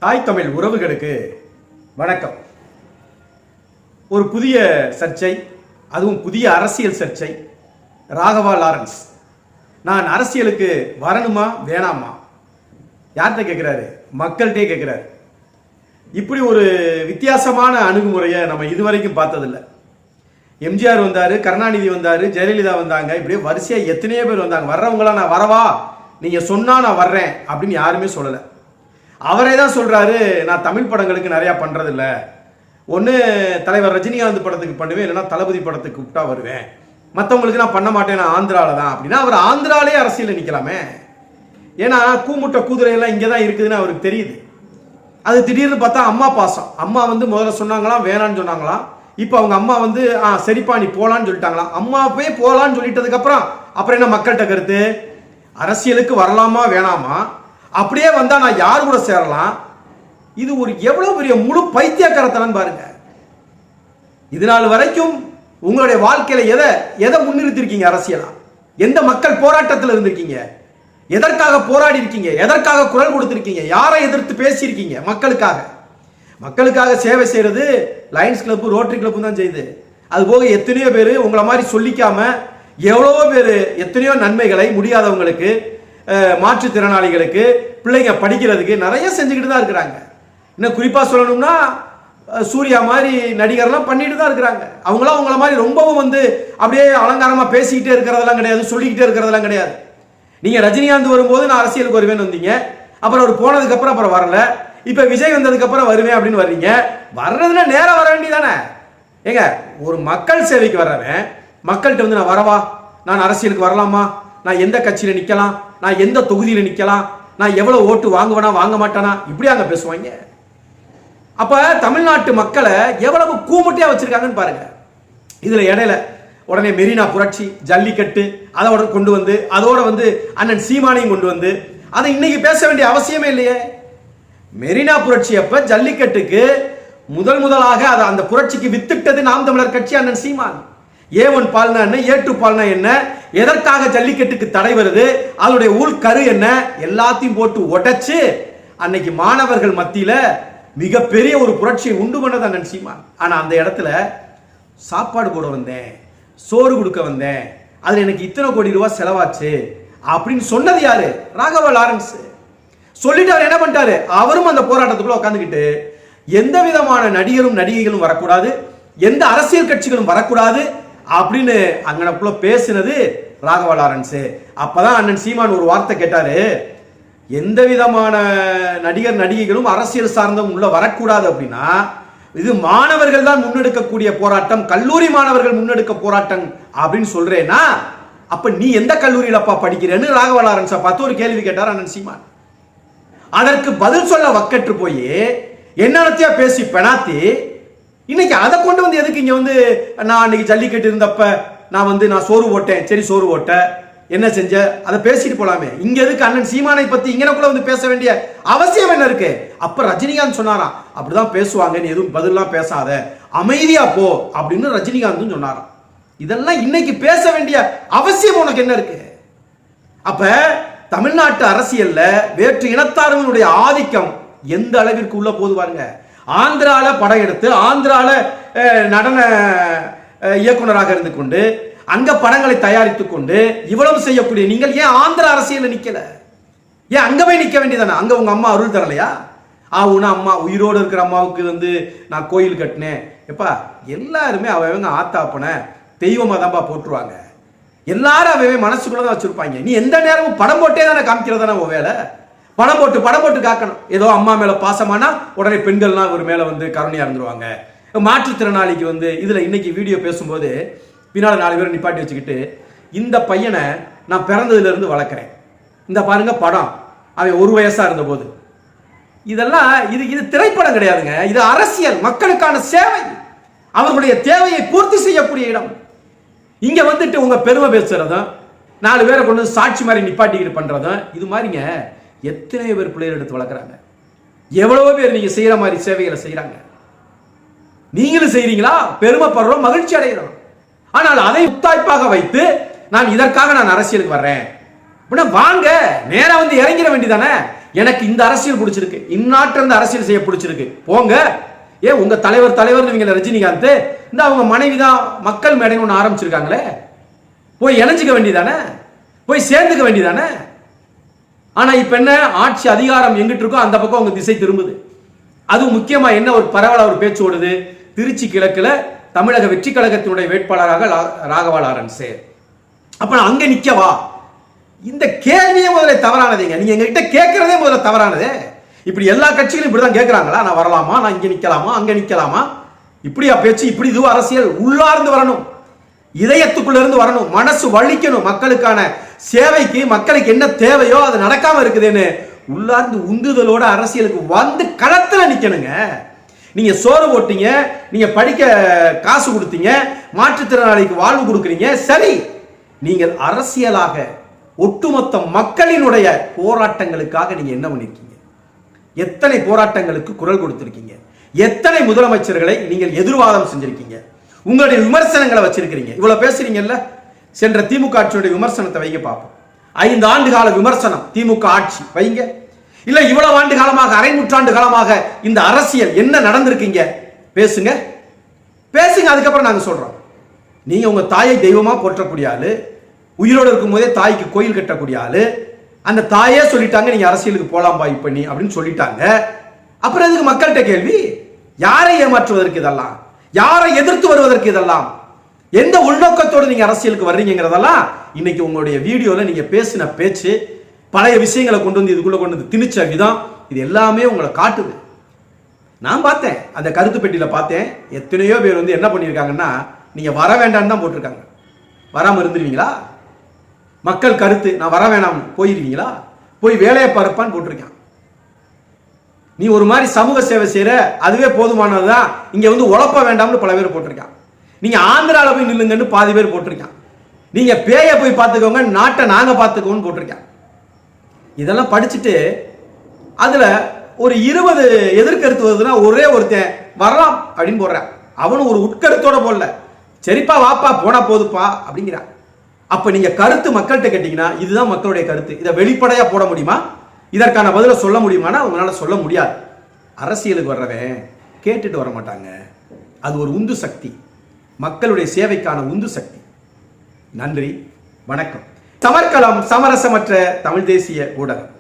தாய் தமிழ் உறவுகளுக்கு வணக்கம். ஒரு புதிய சர்ச்சை, அதுவும் புதிய அரசியல் சர்ச்சை. ராகவா லாரன்ஸ் நான் அரசியலுக்கு வரணுமா வேணாமா யார்கிட்ட கேட்குறாரு? மக்கள்கிட்டே கேட்குறாரு. இப்படி ஒரு வித்தியாசமான அணுகுமுறையை நம்ம இதுவரைக்கும் பார்த்ததில்லை. எம்ஜிஆர் வந்தார், கருணாநிதி வந்தார், ஜெயலலிதா வந்தாங்க, இப்படியே வரிசையாக எத்தனையோ பேர் வந்தாங்க. வர்றவங்களாம் நான் வரவா, நீங்கள் சொன்னால் நான் வர்றேன் அப்படின்னு யாருமே சொல்லலை. அவரே தான் சொல்கிறாரு, நான் தமிழ் படங்களுக்கு நிறையா பண்ணுறதில்ல. ஒன்று தலைவர் ரஜினிகாந்த் படத்துக்கு பண்ணுவேன், இல்லைனா தளபதி படத்துக்கு கூப்பிட்டா வருவேன், மற்றவங்களுக்கு நான் பண்ண மாட்டேன், நான் ஆந்திராவில் தான். அப்படின்னா அவர் ஆந்திராலே அரசியலில் நிற்கலாமே. ஏன்னா கூமுட்டை குதிரையெல்லாம் இங்கே தான் இருக்குதுன்னு அவருக்கு தெரியுது. அது திடீர்னு பார்த்தா அம்மா பாசம். அம்மா முதல்ல சொன்னாங்களாம் வேணான்னு சொன்னாங்களாம். இப்போ அவங்க அம்மா சரிப்பா நீ போகலான்னு சொல்லிட்டாங்களாம். அம்மா போய் போகலான்னு சொல்லிட்டதுக்கப்புறம் அப்புறம் என்ன மக்கள்கிட்ட கருத்து? அரசியலுக்கு வரலாமா வேணாமா, அப்படியே வந்தா நான் யார் கூட சேரலாம்? இது ஒரு எவ்வளவு பெரிய முழு பைத்தியக்காரத்தனம் பாருங்க. இது நாள் வரைக்கும் உங்களுடைய வாழ்க்கையில எதை முன்னிறுத்திருக்கீங்க? அரசியலா எந்த மக்கள் போராட்டத்தில் இருந்திருக்கீங்க? எதற்காக போராடி இருக்கீங்க? எதற்காக குரல் கொடுத்திருக்கீங்க? யாரை எதிர்த்து பேசியிருக்கீங்க? மக்களுக்காக சேவை செய்யறது லயன்ஸ் கிளப், ரோட்டரி கிளப் தான் செய்யுது. அது போக எத்தனையோ பேர் உங்களை மாதிரி சொல்லிக்காம எவ்வளவோ பேர் எத்தனையோ நன்மைகளை முடியாதவங்களுக்கு, மாற்றுத்திறனாளிகளுக்கு, பிள்ளைங்க படிக்கிறதுக்கு நிறைய செஞ்சுக்கிட்டு தான் இருக்கிறாங்க. இன்னும் குறிப்பாக சொல்லணும்னா சூர்யா மாதிரி நடிகர்லாம் பண்ணிட்டு தான் இருக்கிறாங்க. அவங்களாம் அவங்கள மாதிரி ரொம்பவும் அப்படியே அலங்காரமாக பேசிக்கிட்டே இருக்கிறதெல்லாம் கிடையாது, சொல்லிக்கிட்டே இருக்கிறதெல்லாம் கிடையாது. நீங்கள் ரஜினிகாந்த் வரும்போது நான் அரசியலுக்கு வருவேன்னு வந்தீங்க, அப்புறம் அவர் போனதுக்கப்புறம் அப்புறம் வரல, இப்போ விஜய் வந்ததுக்கப்புறம் வருவேன் அப்படின்னு வர்றீங்க. வர்றதுன்னா நேராக வர வேண்டியதானே? ஏங்க, ஒரு மக்கள் சேவைக்கு வர்றவன் மக்கள்கிட்ட நான் வரவா, நான் அரசியலுக்கு வரலாமா, நான் எந்த கட்சியில் நிற்கலாம், நான் எந்த தொகுதியில் நிற்கலாம், நான் எவ்வளோ ஓட்டு வாங்குவேனா வாங்க மாட்டானா, இப்படி அங்கே பேசுவாங்க. அப்போ தமிழ்நாட்டு மக்களை எவ்வளவு கூமுட்டையாக வச்சிருக்காங்கன்னு பாருங்க. இதில் இடையில உடனே மெரினா புரட்சி, ஜல்லிக்கட்டு அதோட கொண்டு வந்து, அதோட அண்ணன் சீமானையும் கொண்டு வந்து, அதை இன்னைக்கு பேச வேண்டிய அவசியமே இல்லையே. மெரினா புரட்சி அப்ப ஜல்லிக்கட்டுக்கு முதலாக அந்த புரட்சிக்கு வித்திட்டது நாம் தமிழர் கட்சி, அண்ணன் சீமான். A1 பால்னா என்ன, A2 பால்னா என்ன, எதற்காக ஜல்லிக்கட்டுக்கு தடை வருது, அதனுடைய உள்கரு என்ன, எல்லாத்தையும் போட்டு உடைச்சு அன்னைக்கு மாணவர்கள் மத்தியில மிகப்பெரிய ஒரு புரட்சியை உண்டு பண்ணது அண்ணன் சீமான். ஆனா அந்த இடத்துல சாப்பாடு போட வந்தேன், சோறு கொடுக்க வந்தேன், அதுல எனக்கு இத்தனை கோடி ரூபாய் செலவாச்சு அப்படின்னு சொன்னது யாரு? ராகவா லாரன்ஸ். சொல்லிட்டு அவர் என்ன பண்ணிட்டாரு? அவரும் அந்த போராட்டத்துக்குள்ள உட்காந்துக்கிட்டு எந்த விதமான நடிகரும் நடிகைகளும் வரக்கூடாது, எந்த அரசியல் கட்சிகளும் வரக்கூடாது அப்படின்னு அங்கனக்குள்ள பேசினது ராகவா லாரன்ஸ். அப்பதான் அண்ணன் சீமான் ஒரு வார்த்தை கேட்டாரு, எந்த விதமான நடிகர் நடிகைகளும் அரசியல் சார்ந்தவங்க உள்ள வரக்கூடாது அப்படின்னா இது மாணவர்கள் தான் முன்னெடுக்கக்கூடிய போராட்டம், கல்லூரி மாணவர்கள் முன்னெடுக்க போராட்டம் அப்படின்னு சொல்றேன்னா அப்ப நீ எந்த கல்லூரியிலப்பா படிக்கிறேன்னு ராகவா லாரன்ஸை பார்த்து ஒரு கேள்வி கேட்டார் அண்ணன் சீமான். அதற்கு பதில் சொல்ல வக்கற்று போய் என்னத்தையா பேசி பெணாத்தி இன்னைக்கு அதை கொண்டு எதுக்கு இங்க நான் அன்னைக்கு ஜல்லிக்கட்டு இருந்தப்ப நான் சோறு ஓட்டேன், சரி சோறு ஓட்ட என்ன செஞ்ச அதை பேசிட்டு போலாமே. இங்க எதுக்கு அண்ணன் சீமானை பத்தி இங்கனக்குள்ள பேச வேண்டிய அவசியம் என்ன இருக்கு? அப்ப ரஜினிகாந்த் சொன்னாராம், அப்படிதான் பேசுவாங்க, நீ எதுவும் பதிலாம் பேசாத, அமைதியா போ அப்படின்னு ரஜினிகாந்த் சொன்னாராம். இதெல்லாம் இன்னைக்கு பேச வேண்டிய அவசியம் உனக்கு என்ன இருக்கு? அப்ப தமிழ்நாட்டு அரசியல்ல வேற்று இனத்தார்களுடைய ஆதிக்கம் எந்த அளவிற்கு உள்ள போது பாருங்க. ஆந்திரால படம் எடுத்து ஆந்திரால நடன இயக்குனராக இருந்து கொண்டு அங்க படங்களை தயாரித்துக் கொண்டு இவ்வளவு செய்யக்கூடிய நீங்கள் ஏன் ஆந்திர அரசியல் நிக்கல? ஏன் அங்க போய் நிக்க வேண்டியதானே? அங்க உங்க அம்மா அருள் தரலையா? உன அம்மா உயிரோடு இருக்கிற அம்மாவுக்கு நான் கோயில் கட்டினேன். எப்பா எல்லாருமே அவங்க ஆத்தாப்பன தெய்வமா தான்ப்பா போட்டுருவாங்க. எல்லாரும் அவையே மனசுக்குள்ளதான் வச்சிருப்பாங்க. நீ எந்த நேரமும் படம் போட்டே தானே காமிக்கிறதானே உன் வேலை. படம் போட்டு காக்கணும். ஏதோ அம்மா மேல பாசமானா உடனே பெண்கள்லாம் ஒரு மேல கருணையா இருந்துருவாங்க. மாற்றுத்திறனாளிக்கு இதுல இன்னைக்கு வீடியோ பேசும்போது பின்னால 4 பேர் நிப்பாட்டி வச்சுக்கிட்டு, இந்த பையனை நான் பிறந்ததுல இருந்து வளர்க்குறேன், இந்த பாருங்க படம் அவன் 1 வயசா இருந்த போது. இதெல்லாம் இது திரைப்படம் கிடையாதுங்க, இது அரசியல், மக்களுக்கான சேவை, அவர்களுடைய தேவையை பூர்த்தி செய்யக்கூடிய இடம். இங்க உங்க பெருமை பேசுறதும் 4 பேரை கொண்டு சாட்சி மாதிரி நிப்பாட்டிக்கிட்டு பண்றதும் இது மாதிரிங்க எத்தனை பேர் பிள்ளைகள் எடுத்து வளர்க்குறாங்க. எவ்வளவோ பேர் நீங்க செய்யற மாதிரி சேவைகளை செய்யறாங்க. நீங்களும் செய்றீங்களா? பெருமைப்படுறோம், மகிழ்ச்சி அடைகிறோம். ஆனால் அதை முத்தாய்ப்பாக வைத்து நான் இதற்காக நான் அரசியலுக்கு வர்றேன் அப்படின்னா வாங்க, நேரா இறங்கிட வேண்டியதானே. எனக்கு இந்த அரசியல் பிடிச்சிருக்கு, இந்நாட்டில் இருந்து அரசியல் செய்ய பிடிச்சிருக்கு, போங்க. ஏன் உங்க தலைவர் நீங்க ரஜினிகாந்த், இந்த அவங்க மனைவி தான் மக்கள் மேடைன்னு ஒன்று ஆரம்பிச்சிருக்காங்களே, போய் இணைஞ்சிக்க வேண்டியதானே, போய் சேர்ந்துக்க வேண்டியதானே. ஆனா இப்ப என்ன, ஆட்சி அதிகாரம் எங்கிட்டு இருக்கோ அந்த பக்கம் உங்க திசை திரும்புது. அதுவும் முக்கியமா என்ன ஒரு பரவலா ஒரு பேச்சு ஓடுது, திருச்சி கிழக்குல தமிழக வெற்றி கழகத்தினுடைய வேட்பாளராக ராகவா லாரன்ஸ். அப்ப நான் அங்க நிக்கவா? இந்த கேள்வியே முதல்ல தவறானதுங்க. நீங்க எங்ககிட்ட கேட்கறதே முதல்ல தவறானது. இப்படி எல்லா கட்சிகளும் இப்படிதான் கேட்கறாங்களா? நான் வரலாமா, நான் இங்க நிக்கலாமா, அங்க நிக்கலாமா? இப்படியா பேச்சு? இப்படி இது அரசியல் உள்ளார்ந்து வரணும், இதயத்துக்குள்ள இருந்து வரணும், மனசு வலிக்கணும். மக்களுக்கான சேவைக்கு மக்களுக்கு என்ன தேவையோ அது நடக்காம இருக்குதுன்னு உள்ளார்ந்து உந்துதலோட அரசியலுக்கு வந்து களத்துல நிக்கணுங்க. நீங்க சோறு போட்டீங்க, நீங்க படிக்க காசு கொடுத்தீங்க, மாற்றுத்திறனாளிக்கு வாழ்வு கொடுக்குறீங்க, சரி. நீங்கள் அரசியலாக ஒட்டுமொத்த மக்களினுடைய போராட்டங்களுக்காக நீங்க என்ன பண்ணிருக்கீங்க? எத்தனை போராட்டங்களுக்கு குரல் கொடுத்திருக்கீங்க? எத்தனை முதலமைச்சர்களை நீங்கள் எதிர்வாதம் செஞ்சிருக்கீங்க? உங்களுடைய விமர்சனங்களை வச்சிருக்கீங்க. இவ்வளவு பேசுறீங்கல்ல, சென்ற திமுக ஆட்சியுடைய விமர்சனத்தை வைங்க பார்ப்போம். 5 ஆண்டு கால விமர்சனம் திமுக ஆட்சி வைங்க. இல்ல இவ்வளவு ஆண்டு காலமாக, அரை நூற்றாண்டு காலமாக இந்த அரசியல் என்ன நடந்திருக்கீங்க பேசுங்க, பேசுங்க. அதுக்கப்புறம் நாங்க சொல்றோம். நீங்க உங்க தாயை தெய்வமா போற்றக்கூடிய ஆளு, உயிரோடு இருக்கும் போதே தாய்க்கு கோயில் கட்டக்கூடிய ஆளு. அந்த தாயே சொல்லிட்டாங்க நீங்க அரசியலுக்கு போலாம் பாய் பண்ணி அப்படின்னு சொல்லிட்டாங்க. அப்புறம் எதுக்கு மக்கள்கிட்ட கேள்வி? யாரை ஏமாற்றுவதற்கு இதெல்லாம்? யாரை எதிர்த்து வருவதற்கு இதெல்லாம்? எந்த உள்நோக்கத்தோடு நீங்க அரசியலுக்கு வர்றீங்கிறதெல்லாம் இன்னைக்கு உங்களுடைய வீடியோல நீங்க பேசின பேச்சு, பழைய விஷயங்களை கொண்டு வந்து இதுக்குள்ள கொண்டு வந்து திணிச்ச விதம், இது எல்லாமே உங்களை காட்டுது. நான் பார்த்தேன், அந்த கருத்து பெட்டியில பார்த்தேன். எத்தனையோ பேர் வந்து என்ன பண்ணியிருக்காங்கன்னா, நீங்க வர வேண்டாம்னு தான் போட்டிருக்காங்க. வராம இருந்துருவீங்களா? மக்கள் கருத்து, நான் வர வேணாம் போயிருவீங்களா? போய் வேலையை பார்ப்பான்னு போட்டிருக்கான். நீ ஒரு மாதிரி சமூக சேவை செய்யற, அதுவே போதுமானதுதான், இங்க வந்து உழப்ப வேண்டாம்னு பல பேர் போட்டிருக்கான். நீங்க ஆந்திரால போய் நில்லுங்கன்னு பாதி பேர் போட்டிருக்கான். நீங்க பேய போய் பார்த்துக்கோங்க, நாட்டை நாங்க பார்த்துக்கோன்னு போட்டிருக்கான். இதெல்லாம் படிச்சுட்டு அதுல ஒரு 20 எதிர்கருத்து வருதுன்னா ஒரே ஒருத்தன் வரலாம் அப்படின்னு போடுறான். அவனும் ஒரு உட்கருத்தோட போடல, சரிப்பா வாப்பா போனா போதுப்பா அப்படிங்கிறான். அப்ப நீங்க கருத்து மக்கள்கிட்ட கேட்டீங்கன்னா இதுதான் மக்களுடைய கருத்து, இதை வெளிப்படையா போட முடியுமா? இதற்கான பதில சொல்ல முடியுமானா உங்களால சொல்ல முடியாது. அரசியலுக்கு வர்றவன் கேட்டுட்டு வர மாட்டாங்க. அது ஒரு உந்து சக்தி, மக்களுடைய சேவைக்கான உந்து சக்தி. நன்றி, வணக்கம். சமர்க்களம், சமரசமற்ற தமிழ் தேசிய ஊடகம்.